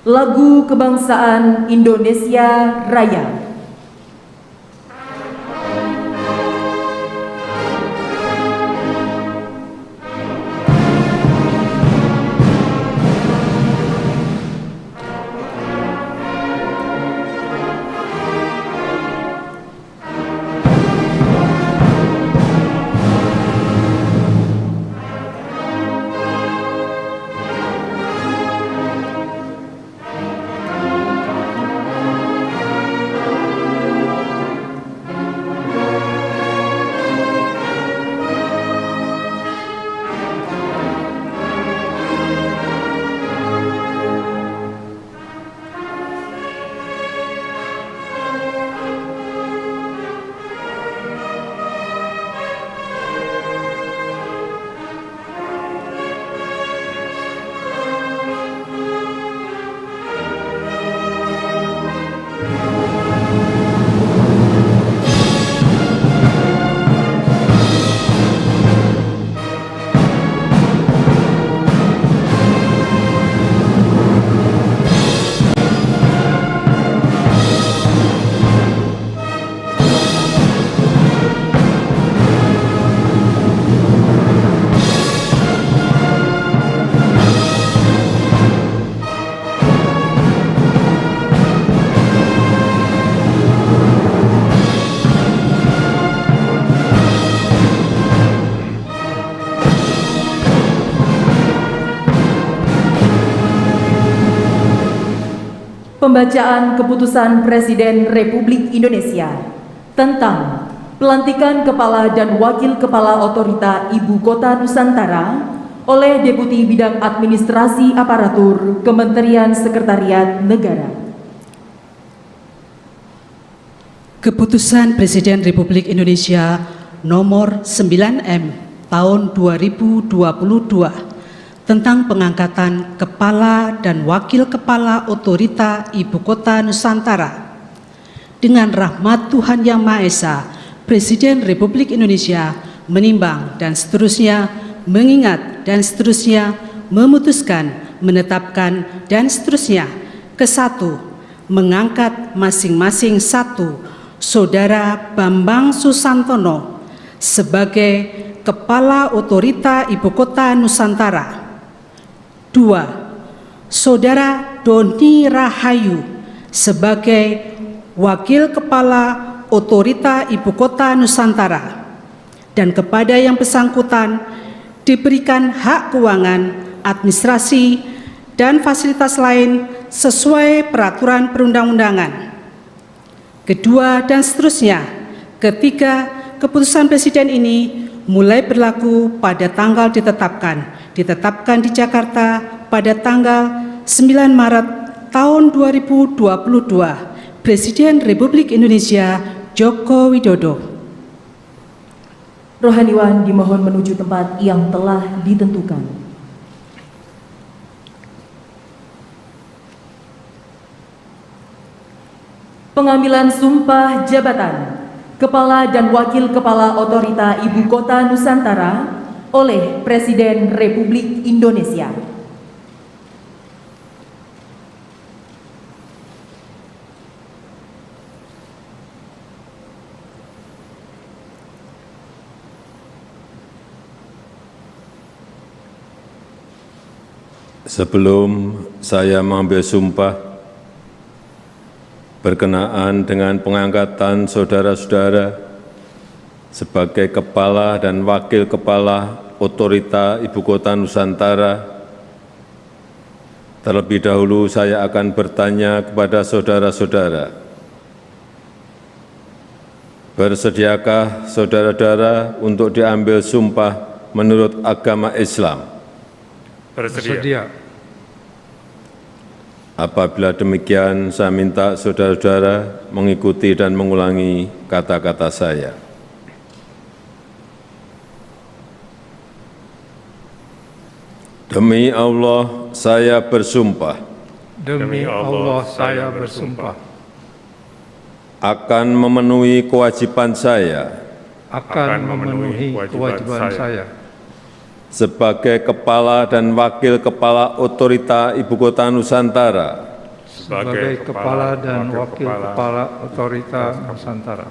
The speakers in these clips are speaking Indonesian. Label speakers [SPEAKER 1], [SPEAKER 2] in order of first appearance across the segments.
[SPEAKER 1] Lagu Kebangsaan Indonesia Raya. Pembacaan Keputusan Presiden Republik Indonesia tentang pelantikan Kepala dan Wakil Kepala Otorita Ibu Kota Nusantara oleh Deputi Bidang Administrasi Aparatur Kementerian Sekretariat Negara.
[SPEAKER 2] Keputusan Presiden Republik Indonesia Nomor 9M Tahun 2022 tentang pengangkatan Kepala dan Wakil Kepala Otorita Ibu Kota Nusantara. Dengan rahmat Tuhan Yang Maha Esa, Presiden Republik Indonesia menimbang dan seterusnya mengingat dan seterusnya memutuskan, menetapkan dan seterusnya. Kesatu, mengangkat masing-masing satu Saudara Bambang Susantono sebagai Kepala Otorita Ibu Kota Nusantara. 2. Saudara Doni Rahayu sebagai Wakil Kepala Otorita Ibu Kota Nusantara, dan kepada yang bersangkutan diberikan hak keuangan, administrasi, dan fasilitas lain sesuai peraturan perundang-undangan. Kedua, dan seterusnya. Ketiga, keputusan Presiden ini mulai berlaku pada tanggal ditetapkan di Jakarta pada tanggal 9 Maret tahun 2022. Presiden Republik Indonesia Joko Widodo.
[SPEAKER 1] Rohaniwan dimohon menuju tempat yang telah ditentukan. Pengambilan sumpah jabatan Kepala dan Wakil Kepala Otorita Ibu Kota Nusantara oleh Presiden Republik Indonesia.
[SPEAKER 3] Sebelum saya mengambil sumpah berkenaan dengan pengangkatan saudara-saudara sebagai Kepala dan Wakil Kepala Otorita Ibu Kota Nusantara, terlebih dahulu saya akan bertanya kepada saudara-saudara, bersediakah saudara-saudara untuk diambil sumpah menurut agama Islam?
[SPEAKER 4] Bersedia.
[SPEAKER 3] Apabila demikian, saya minta saudara-saudara mengikuti dan mengulangi kata-kata saya. Demi Allah, saya bersumpah.
[SPEAKER 4] Demi Allah, saya bersumpah.
[SPEAKER 3] Akan memenuhi kewajiban saya.
[SPEAKER 4] Akan memenuhi kewajiban saya.
[SPEAKER 3] Sebagai Kepala dan Wakil Kepala Otorita Ibu Kota Nusantara.
[SPEAKER 4] sebagai Kepala dan Wakil Kepala Otorita Nusantara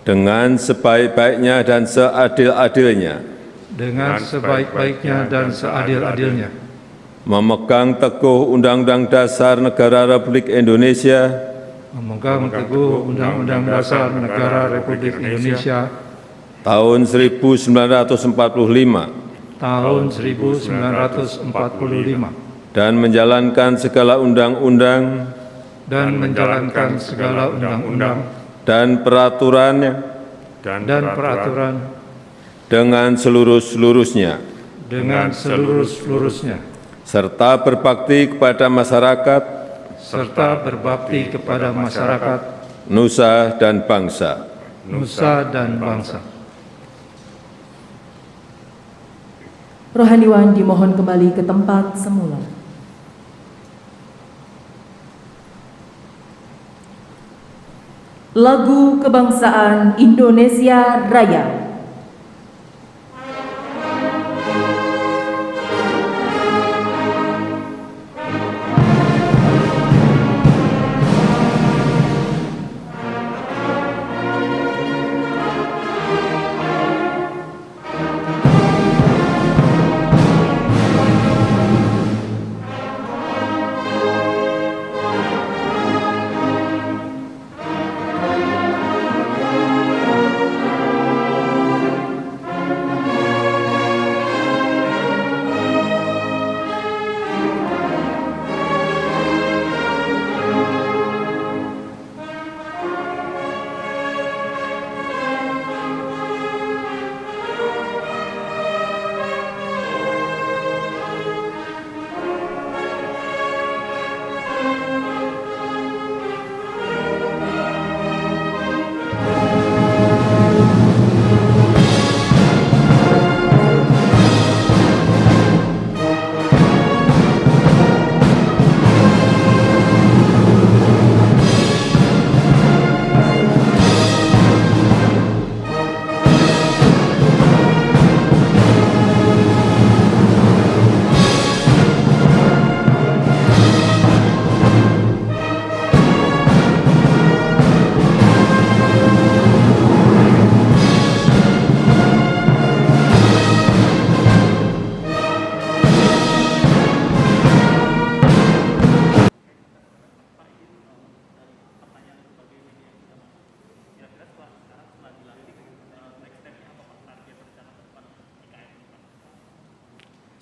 [SPEAKER 3] dengan sebaik-baiknya dan seadil-adilnya,
[SPEAKER 4] dengan sebaik-baiknya dan seadil-adilnya,
[SPEAKER 3] memegang teguh Undang-Undang Dasar Negara Republik Indonesia,
[SPEAKER 4] memegang teguh Undang-Undang Dasar Negara Republik Indonesia
[SPEAKER 3] tahun 1945,
[SPEAKER 4] tahun 1945
[SPEAKER 3] dan menjalankan segala undang-undang dan peraturannya
[SPEAKER 4] dan peraturan
[SPEAKER 3] dengan seluruh-seluruhnya, serta berbakti kepada masyarakat, nusa dan bangsa.
[SPEAKER 1] Rohaniwan dimohon kembali ke tempat semula. Lagu Kebangsaan Indonesia Raya.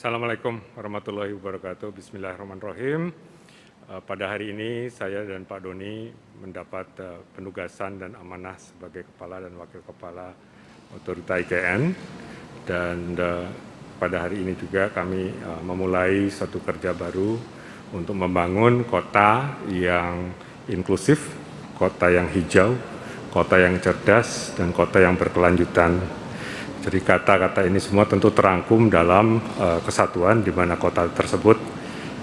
[SPEAKER 5] Assalamualaikum warahmatullahi wabarakatuh. Bismillahirrahmanirrahim. Pada hari ini saya dan Pak Doni mendapat penugasan dan amanah sebagai Kepala dan Wakil Kepala Otorita IKN. Dan pada hari ini juga kami memulai satu kerja baru untuk membangun kota yang inklusif, kota yang hijau, kota yang cerdas, dan kota yang berkelanjutan. Jadi kata-kata ini semua tentu terangkum dalam kesatuan di mana kota tersebut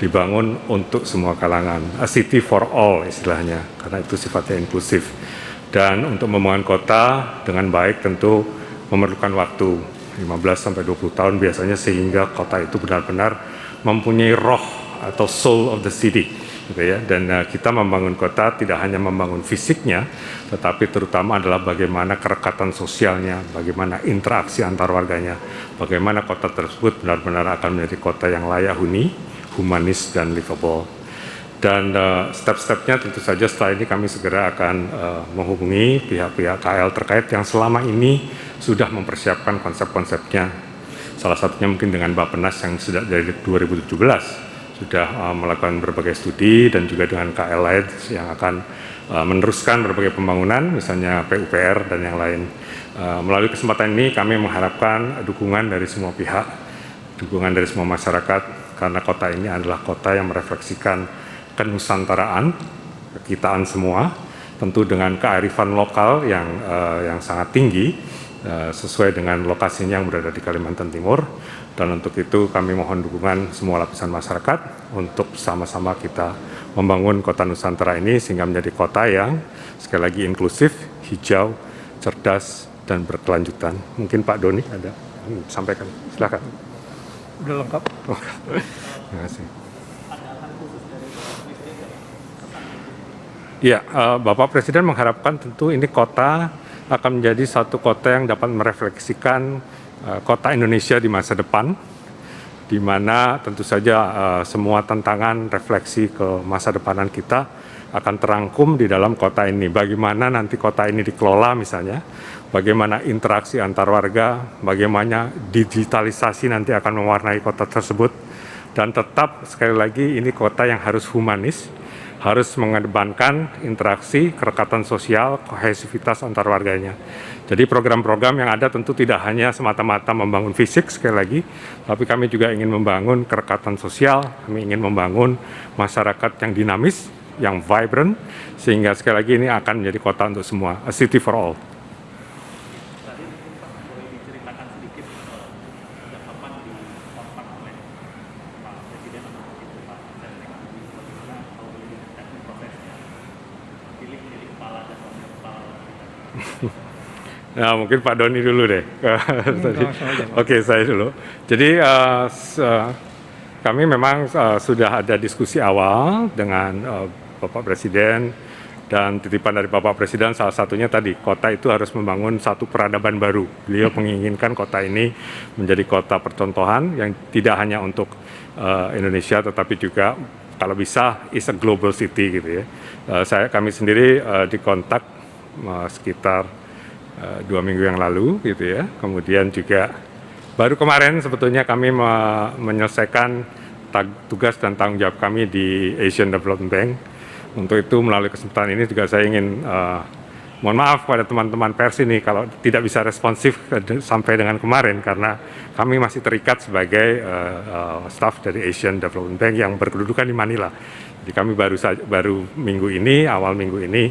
[SPEAKER 5] dibangun untuk semua kalangan. A city for all istilahnya, karena itu sifatnya inklusif. Dan untuk membangun kota dengan baik tentu memerlukan waktu 15-20 tahun biasanya sehingga kota itu benar-benar mempunyai roh atau soul of the city. Gitu ya. Dan kita membangun kota tidak hanya membangun fisiknya, tetapi terutama adalah bagaimana kerekatan sosialnya, bagaimana interaksi antar warganya, bagaimana kota tersebut benar-benar akan menjadi kota yang layak huni, humanis, dan livable. Dan step-stepnya tentu saja setelah ini kami segera akan menghubungi pihak-pihak KL terkait yang selama ini sudah mempersiapkan konsep-konsepnya. Salah satunya mungkin dengan Bappenas yang sudah dari 2017. Sudah melakukan berbagai studi dan juga dengan KL lain yang akan meneruskan berbagai pembangunan, misalnya PUPR dan yang lain. Melalui kesempatan ini kami mengharapkan dukungan dari semua pihak, dukungan dari semua masyarakat, karena kota ini adalah kota yang merefleksikan kenusantaraan, kekitaan semua, tentu dengan kearifan lokal yang sangat tinggi, sesuai dengan lokasinya yang berada di Kalimantan Timur. Dan untuk itu kami mohon dukungan semua lapisan masyarakat untuk sama-sama kita membangun kota Nusantara ini sehingga menjadi kota yang sekali lagi inklusif, hijau, cerdas, dan berkelanjutan. Mungkin Pak Doni ada sampaikan, silakan.
[SPEAKER 4] Udah lengkap.
[SPEAKER 5] Terima kasih. Ya, Bapak Presiden mengharapkan tentu ini kota akan menjadi satu kota yang dapat merefleksikan kota Indonesia di masa depan, di mana tentu saja semua tantangan refleksi ke masa depanan kita akan terangkum di dalam kota ini. Bagaimana nanti kota ini dikelola misalnya, bagaimana interaksi antar warga, bagaimana digitalisasi nanti akan mewarnai kota tersebut, dan tetap sekali lagi ini kota yang harus humanis, harus mengedepankan interaksi, kerekatan sosial, kohesivitas antar warganya. Jadi program-program yang ada tentu tidak hanya semata-mata membangun fisik sekali lagi, tapi kami juga ingin membangun kerekatan sosial, kami ingin membangun masyarakat yang dinamis, yang vibrant, sehingga sekali lagi ini akan menjadi kota untuk semua, a city for all. Nah, mungkin Pak Doni dulu deh. Oke, saya dulu. Jadi kami memang sudah ada diskusi awal dengan Bapak Presiden, dan titipan dari Bapak Presiden salah satunya tadi, kota itu harus membangun satu peradaban baru. Beliau menginginkan kota ini menjadi kota percontohan yang tidak hanya untuk Indonesia, tetapi juga kalau bisa is a global city gitu ya. Kami sendiri dikontak sekitar 2 minggu yang lalu gitu ya. Kemudian juga baru kemarin sebetulnya kami menyelesaikan tugas dan tanggung jawab kami di Asian Development Bank. Untuk itu melalui kesempatan ini juga saya ingin mohon maaf pada teman-teman pers ini kalau tidak bisa responsif sampai dengan kemarin, karena kami masih terikat sebagai staf dari Asian Development Bank yang berkedudukan di Manila. Jadi kami baru minggu ini, awal minggu ini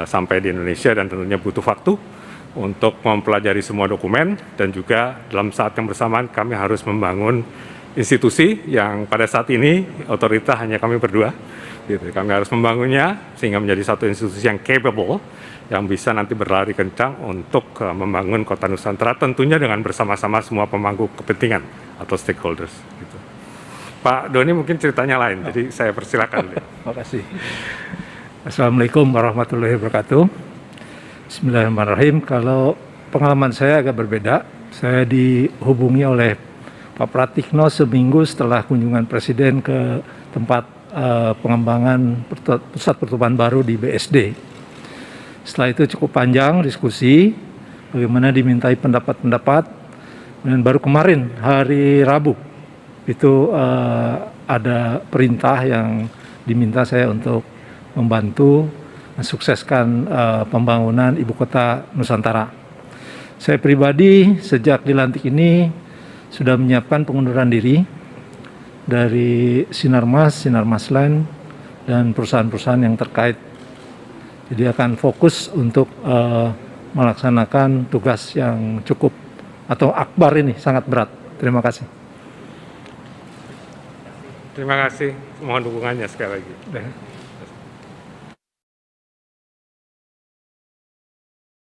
[SPEAKER 5] sampai di Indonesia, dan tentunya butuh waktu untuk mempelajari semua dokumen, dan juga dalam saat yang bersamaan kami harus membangun institusi yang pada saat ini otorita hanya kami berdua. Gitu. Kami harus membangunnya sehingga menjadi satu institusi yang capable, yang bisa nanti berlari kencang untuk membangun kota Nusantara, tentunya dengan bersama-sama semua pemangku kepentingan atau stakeholders. Gitu. Pak Doni mungkin ceritanya lain, jadi saya persilakan.
[SPEAKER 4] Terima kasih. Assalamualaikum warahmatullahi wabarakatuh. Bismillahirrahmanirrahim. Kalau pengalaman saya agak berbeda. Saya dihubungi oleh Pak Pratikno seminggu setelah kunjungan Presiden ke tempat pengembangan pusat pertumbuhan baru di BSD. Setelah itu cukup panjang diskusi, bagaimana dimintai pendapat-pendapat, dan baru kemarin hari Rabu itu ada perintah yang diminta saya untuk membantu mensukseskan pembangunan Ibu Kota Nusantara. Saya pribadi sejak dilantik ini sudah menyiapkan pengunduran diri dari Sinarmas Land, dan perusahaan-perusahaan yang terkait. Jadi akan fokus untuk melaksanakan tugas yang cukup atau akbar ini, sangat berat. Terima kasih.
[SPEAKER 5] Terima kasih, mohon dukungannya sekali lagi.